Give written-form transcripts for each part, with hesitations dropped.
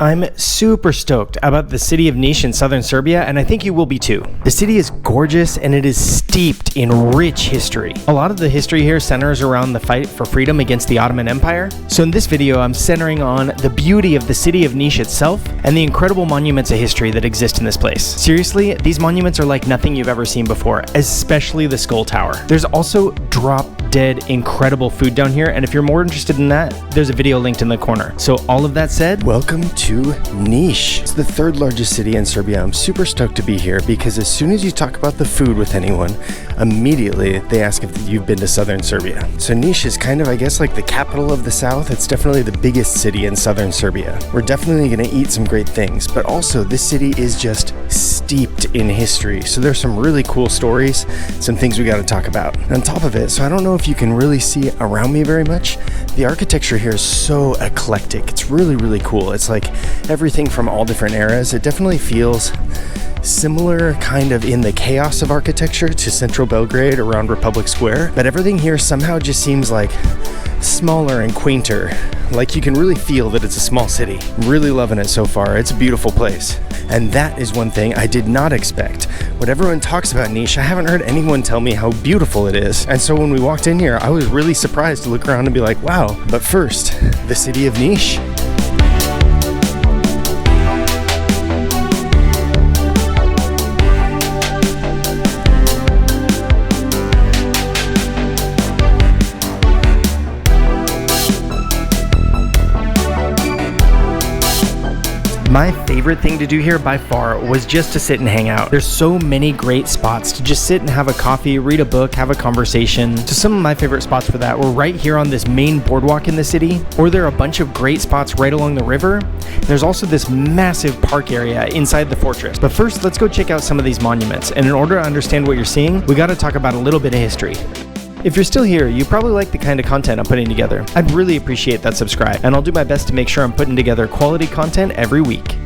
I'm super stoked about the city of Niš in southern Serbia, and I think you will be too. The city is gorgeous and it is steeped in rich history. A lot of the history here centers around the fight for freedom against the Ottoman Empire. So in this video, I'm centering on the beauty of the city of Niš itself and the incredible monuments of history that exist in this place. Seriously, these monuments are like nothing you've ever seen before, especially the Skull Tower. There's also drop-dead incredible food down here, and if you're more interested in that, there's a video linked in the corner. So all of that said, welcome to Niš. It's the third largest city in Serbia. I'm super stoked to be here because as soon as you talk about the food with anyone, immediately they ask if you've been to southern Serbia. So Niš is kind of, I guess, like the capital of the south. It's definitely the biggest city in southern Serbia. We're definitely going to eat some great things, but also this city is just steeped in history. So there's some really cool stories, some things we got to talk about. And on top of it, so I don't know if you can really see around me very much, the architecture here is so eclectic. It's really, really cool. It's like everything from all different eras. It definitely feels similar kind of in the chaos of architecture to central Belgrade around Republic Square, but everything here somehow just seems like smaller and quainter. Like you can really feel that it's a small city. I'm really loving it so far. It's a beautiful place. And that is one thing I did not expect. When everyone talks about Niš, I haven't heard anyone tell me how beautiful it is. And so when we walked in here, I was really surprised to look around and be like, wow. But first, the city of Niš. My favorite thing to do here by far was just to sit and hang out. There's so many great spots to just sit and have a coffee, read a book, have a conversation. So some of my favorite spots for that were right here on this main boardwalk in the city, or there are a bunch of great spots right along the river. There's also this massive park area inside the fortress. But first, let's go check out some of these monuments. And in order to understand what you're seeing, we got to talk about a little bit of history. If you're still here, you probably like the kind of content I'm putting together. I'd really appreciate that subscribe, and I'll do my best to make sure I'm putting together quality content every week.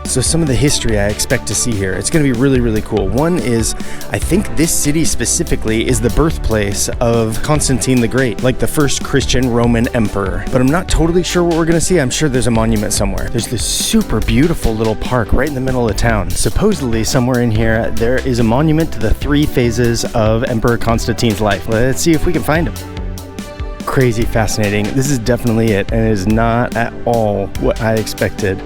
So some of the history I expect to see here, it's going to be really, really cool. One is, I think this city specifically is the birthplace of Constantine the Great, like the first Christian Roman emperor. But I'm not totally sure what we're going to see. I'm sure there's a monument somewhere. There's this super beautiful little park right in the middle of town. Supposedly somewhere in here, there is a monument to the 3 phases of Emperor Constantine's life. Let's see if we can find him. Crazy fascinating. This is definitely it, and it is not at all what I expected.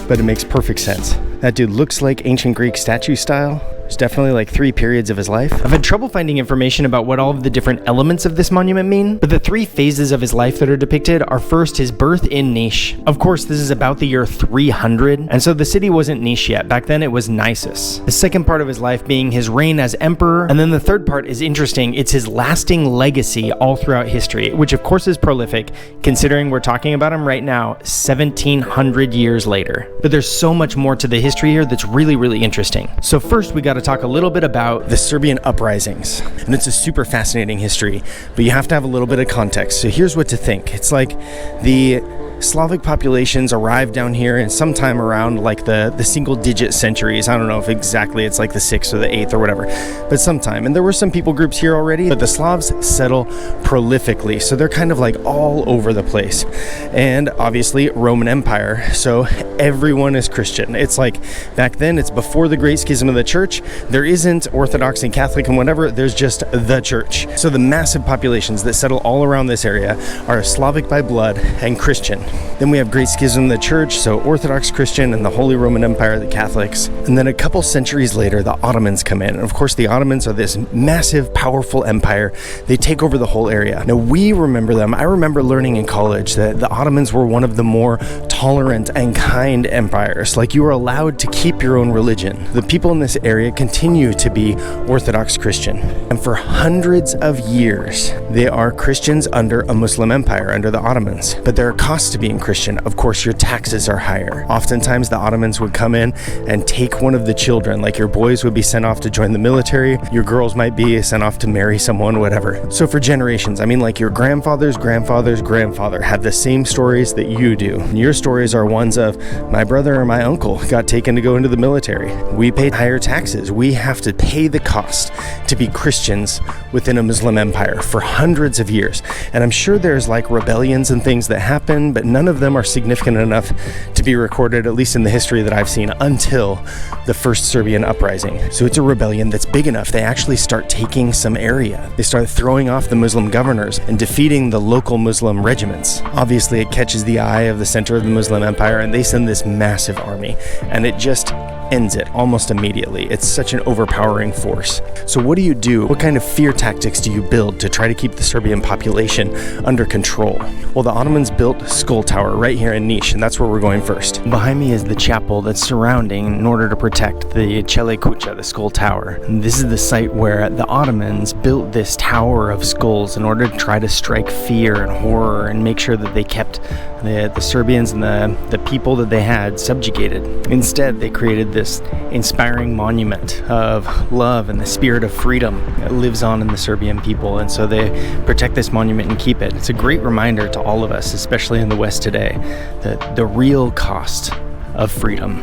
But it makes perfect sense. That dude looks like ancient Greek statue style. There's definitely like 3 periods of his life. I've had trouble finding information about what all of the different elements of this monument mean, but the 3 phases of his life that are depicted are first his birth in Niš. Of course, this is about the year 300, and so the city wasn't Niš yet. Back then it was Nisus. The second part of his life being his reign as emperor, and then the third part is interesting. It's his lasting legacy all throughout history, which of course is prolific, considering we're talking about him right now, 1700 years later. But there's so much more to the history here that's really, really interesting. So first we got to talk a little bit about the Serbian uprisings, and it's a super fascinating history, but you have to have a little bit of context. So here's what to think. It's like the Slavic populations arrived down here in sometime around like the single digit centuries. I don't know if exactly it's like the 6th or the 8th or whatever, but sometime. And there were some people groups here already, but the Slavs settle prolifically. So they're kind of like all over the place. And obviously Roman Empire. So everyone is Christian. It's like back then, it's before the Great Schism of the Church. There isn't Orthodox and Catholic and whatever. There's just the church. So the massive populations that settle all around this area are Slavic by blood and Christian. Then we have Great Schism of the Church, so Orthodox Christian, and the Holy Roman Empire, the Catholics. And then a couple centuries later, the Ottomans come in. And of course, the Ottomans are this massive, powerful empire. They take over the whole area. Now, we remember them. I remember learning in college that the Ottomans were one of the more tolerant and kind empires. Like, you were allowed to keep your own religion. The people in this area continue to be Orthodox Christian. And for hundreds of years, they are Christians under a Muslim empire, under the Ottomans. But there are costs to being Christian. Of course, your taxes are higher. Oftentimes, the Ottomans would come in and take one of the children. Like, your boys would be sent off to join the military. Your girls might be sent off to marry someone, whatever. So for generations, I mean, like your grandfather's grandfather's grandfather had the same stories that you do. And your story stories are ones of my brother or my uncle got taken to go into the military. We paid higher taxes. We have to pay the cost to be Christians within a Muslim empire for hundreds of years. And I'm sure there's like rebellions and things that happen, but none of them are significant enough to be recorded, at least in the history that I've seen, until the first Serbian uprising. So it's a rebellion that's big enough. They actually start taking some area. They start throwing off the Muslim governors and defeating the local Muslim regiments. Obviously, it catches the eye of the center of the Muslim empire, and they send this massive army, and it just ends it almost immediately. It's such an overpowering force. So what do you do? What kind of fear tactics do you build to try to keep the Serbian population under control? Well, the Ottomans built Skull Tower right here in Niš, and that's where we're going first. Behind me is the chapel that's surrounding in order to protect the Cele Kuca, the Skull Tower. And this is the site where the Ottomans built this tower of skulls in order to try to strike fear and horror and make sure that they kept the Serbians and the people that they had subjugated. Instead, they created this inspiring monument of love and the spirit of freedom that lives on in the Serbian people, and so they protect this monument and keep it. It's a great reminder to all of us, especially in the West today, that the real cost of freedom.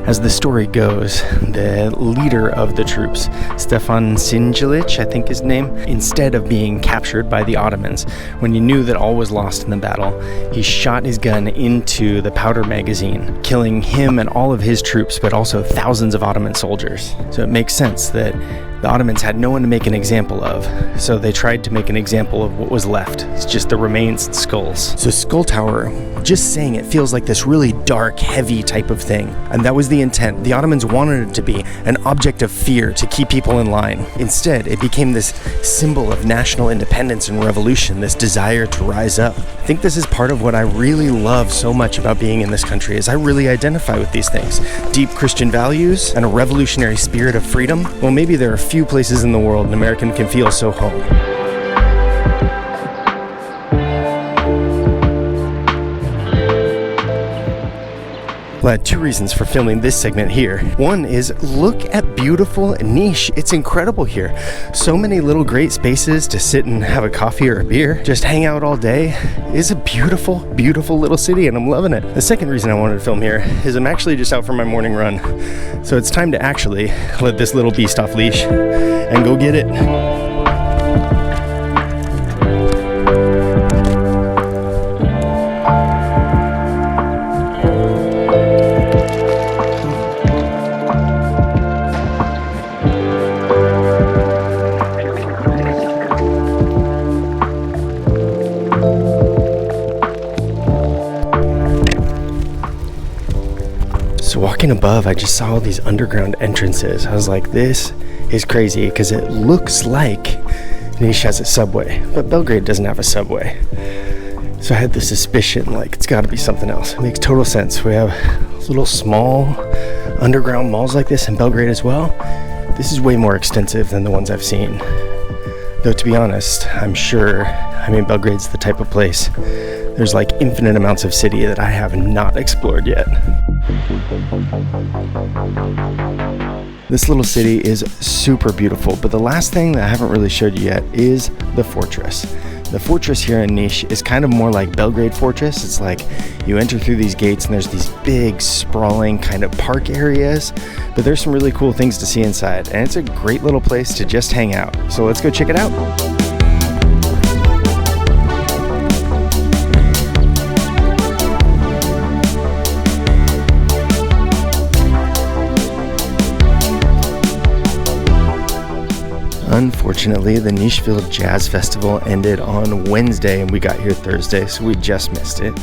As the story goes, the leader of the troops, Stefan Sinjelic, I think his name, instead of being captured by the Ottomans, when he knew that all was lost in the battle, he shot his gun into the powder magazine, killing him and all of his troops, but also thousands of Ottoman soldiers. So it makes sense that the Ottomans had no one to make an example of, so they tried to make an example of what was left. It's just the remains and skulls. So Skull Tower, just saying it feels like this really dark, heavy type of thing. And that was the intent. The Ottomans wanted it to be an object of fear to keep people in line. Instead, it became this symbol of national independence and revolution, this desire to rise up. I think this is part of what I really love so much about being in this country, is I really identify with these things. Deep Christian values and a revolutionary spirit of freedom. Well, maybe there are few places in the world an American can feel so home. Well, I had two reasons for filming this segment here. One is look at beautiful Niš. It's incredible here. So many little great spaces to sit and have a coffee or a beer, just hang out all day. It's a beautiful, beautiful little city, and I'm loving it. The second reason I wanted to film here is I'm actually just out for my morning run. So it's time to actually let this little beast off leash and go get it. So walking above, I just saw all these underground entrances. I was like, this is crazy, because it looks like Niš has a subway, but Belgrade doesn't have a subway. So I had the suspicion, like, it's got to be something else. It makes total sense. We have little small underground malls like this in Belgrade as well. This is way more extensive than the ones I've seen. Though, to be honest, I'm sure, Belgrade's the type of place, there's like infinite amounts of city that I have not explored yet. This little city is super beautiful, but the last thing that I haven't really showed you yet is the fortress. The fortress here in Niš is kind of more like Belgrade Fortress. It's like you enter through these gates and there's these big, sprawling kind of park areas, but there's some really cool things to see inside, and it's a great little place to just hang out. So let's go check it out. Unfortunately, the Nišville Jazz Festival ended on Wednesday and we got here Thursday, so we just missed it.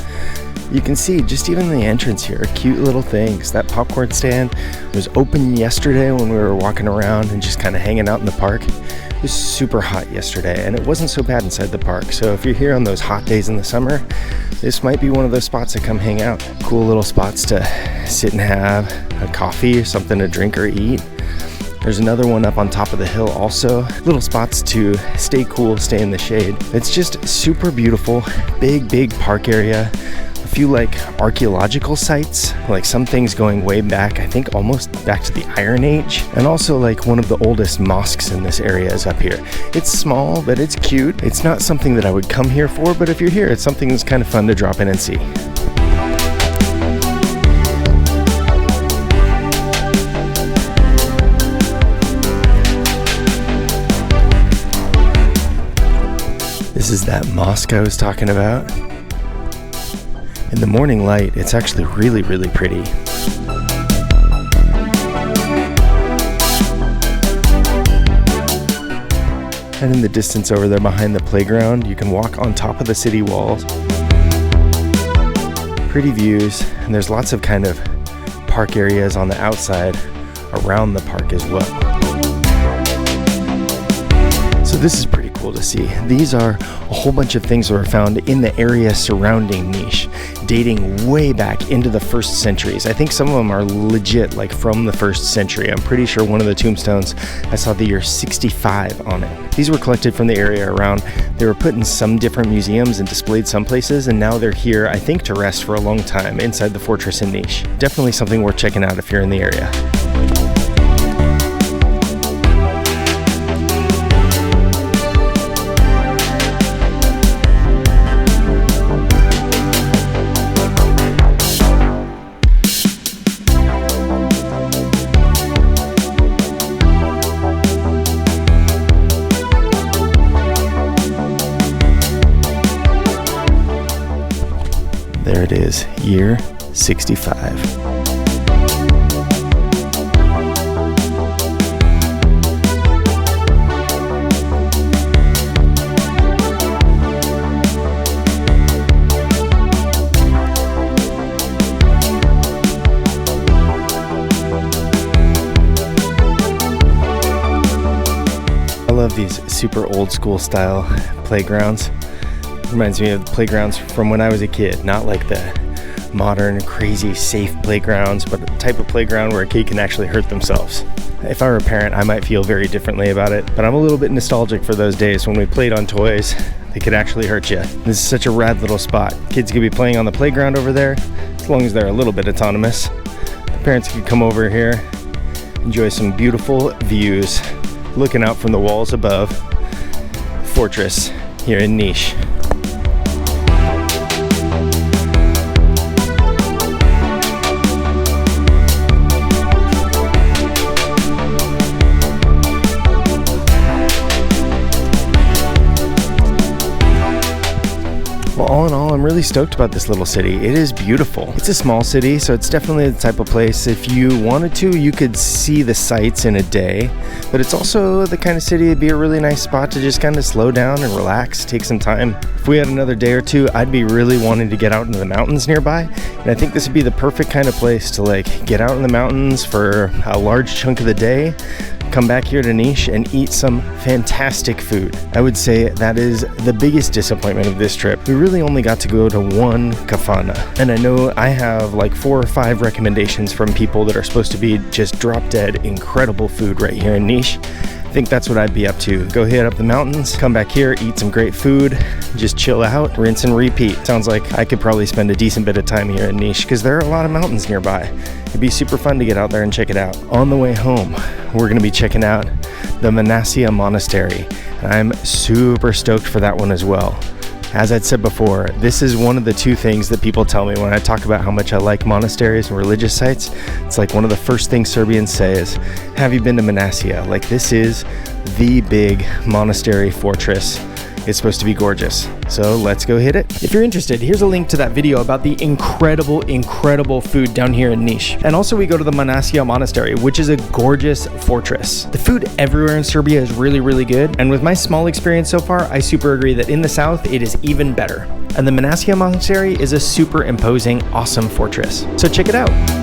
You can see just even the entrance here, cute little things. That popcorn stand was open yesterday when we were walking around and just kind of hanging out in the park. It was super hot yesterday and it wasn't so bad inside the park. So if you're here on those hot days in the summer, this might be one of those spots to come hang out. Cool little spots to sit and have a coffee or something to drink or eat. There's another one up on top of the hill also. Little spots to stay cool, stay in the shade. It's just super beautiful, big park area. A few like archaeological sites, like some things going way back, I think almost back to the Iron Age. And also like one of the oldest mosques in this area is up here. It's small, but it's cute. It's not something that I would come here for, but if you're here, it's something that's kind of fun to drop in and see. That mosque I was talking about. In the morning light, it's actually really, really pretty. And in the distance over there behind the playground, you can walk on top of the city walls. Pretty views, and there's lots of kind of park areas on the outside around the park as well. So this is pretty cool to see. These are a whole bunch of things that were found in the area surrounding Niš, dating way back into the first centuries. I think some of them are legit, like from the first century. I'm pretty sure one of the tombstones, I saw the year 65 on it. These were collected from the area around. They were put in some different museums and displayed some places, and now they're here, I think, to rest for a long time inside the fortress in Niš. Definitely something worth checking out if you're in the area. There it is, year 65. I love these super old school style playgrounds. Reminds me of the playgrounds from when I was a kid, not like the modern, crazy, safe playgrounds, but a type of playground where a kid can actually hurt themselves. If I were a parent, I might feel very differently about it, but I'm a little bit nostalgic for those days when we played on toys that could actually hurt you. This is such a rad little spot. Kids could be playing on the playground over there, as long as they're a little bit autonomous. The parents could come over here, enjoy some beautiful views, looking out from the walls above the fortress here in Niš. Well, all in all, I'm really stoked about this little city. It is beautiful. It's a small city, so it's definitely the type of place, if you wanted to, you could see the sights in a day, but it's also the kind of city it'd be a really nice spot to just kind of slow down and relax, take some time. If we had another day or two, I'd be really wanting to get out into the mountains nearby, and I think this would be the perfect kind of place to like get out in the mountains for a large chunk of the day, come back here to Niš and eat some fantastic food. I would say that is the biggest disappointment of this trip. We really only got to go to one kafana, and I know I have like 4 or 5 recommendations from people that are supposed to be just drop dead incredible food right here in Niš. I think that's what I'd be up to. Go hit up the mountains, come back here, eat some great food, just chill out, rinse and repeat. Sounds like I could probably spend a decent bit of time here in Niš because there are a lot of mountains nearby. It'd be super fun to get out there and check it out. On the way home, we're gonna be checking out the Manasija Monastery. And I'm super stoked for that one as well. As I'd said before, this is one of the 2 things that people tell me when I talk about how much I like monasteries and religious sites. It's like one of the first things Serbians say is, have you been to Manasija? Like, this is the big monastery fortress. It's supposed to be gorgeous. So let's go hit it. If you're interested, here's a link to that video about the incredible food down here in Niš. And also we go to the Manasija Monastery, which is a gorgeous fortress. The food everywhere in Serbia is really good. And with my small experience so far, I super agree that in the south, it is even better. And the Manasija Monastery is a super imposing, awesome fortress. So check it out.